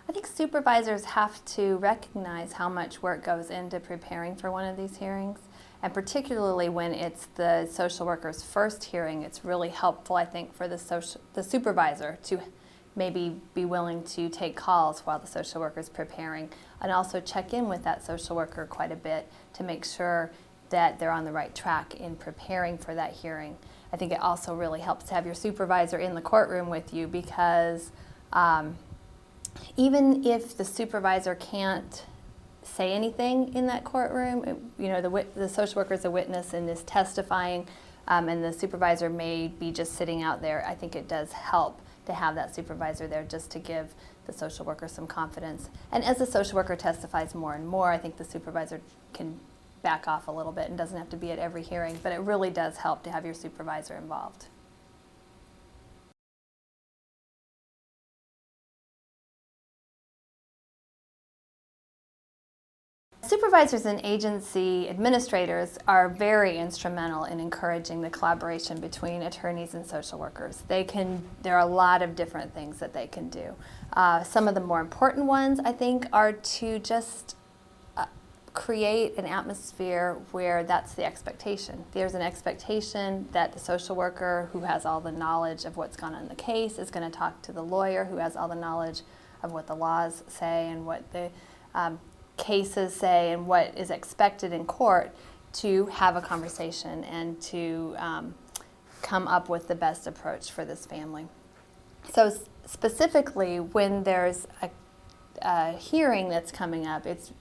I think supervisors have to recognize how much work goes into preparing for one of these hearings, and particularly when it's the social worker's first hearing, it's really helpful, I think, for the supervisor to maybe be willing to take calls while the social worker is preparing, and also check in with that social worker quite a bit to make sure that they're on the right track in preparing for that hearing. I think it also really helps to have your supervisor in the courtroom with you, because even if the supervisor can't say anything in that courtroom, the social worker is a witness and is testifying, and the supervisor may be just sitting out there. I think it does help to have that supervisor there just to give the social worker some confidence. And as the social worker testifies more and more, I think the supervisor can back off a little bit and doesn't have to be at every hearing, but it really does help to have your supervisor involved. Supervisors and agency administrators are very instrumental in encouraging the collaboration between attorneys and social workers. There are a lot of different things that they can do. Some of the more important ones, I think, are to just create an atmosphere where that's the expectation. There's an expectation that the social worker who has all the knowledge of what's gone on in the case is going to talk to the lawyer who has all the knowledge of what the laws say and what the cases say and what is expected in court, to have a conversation and to come up with the best approach for this family. So specifically, when there's a hearing that's coming up, it's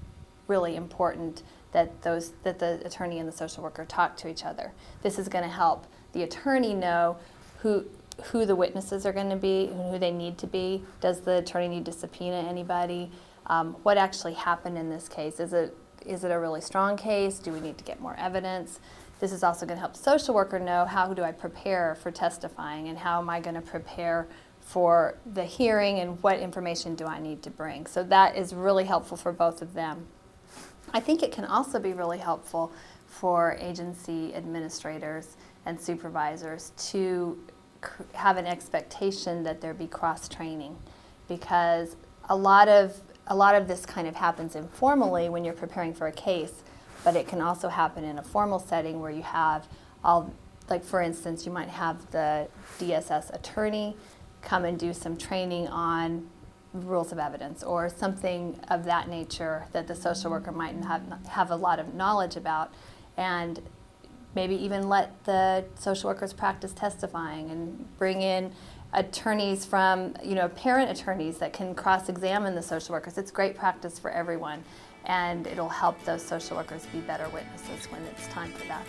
really important that the attorney and the social worker talk to each other. This is going to help the attorney know who the witnesses are going to be, who they need to be. Does the attorney need to subpoena anybody? What actually happened in this case? Is it a really strong case? Do we need to get more evidence? This is also going to help the social worker know, how do I prepare for testifying, and how am I going to prepare for the hearing, and what information do I need to bring? So that is really helpful for both of them. I think it can also be really helpful for agency administrators and supervisors to have an expectation that there be cross-training, because a lot of this kind of happens informally when you're preparing for a case, but it can also happen in a formal setting where you have like for instance, you might have the DSS attorney come and do some training on rules of evidence or something of that nature that the social worker might have a lot of knowledge about, and maybe even let the social workers practice testifying and bring in attorneys from, parent attorneys that can cross-examine the social workers. It's great practice for everyone, and it'll help those social workers be better witnesses when it's time for that.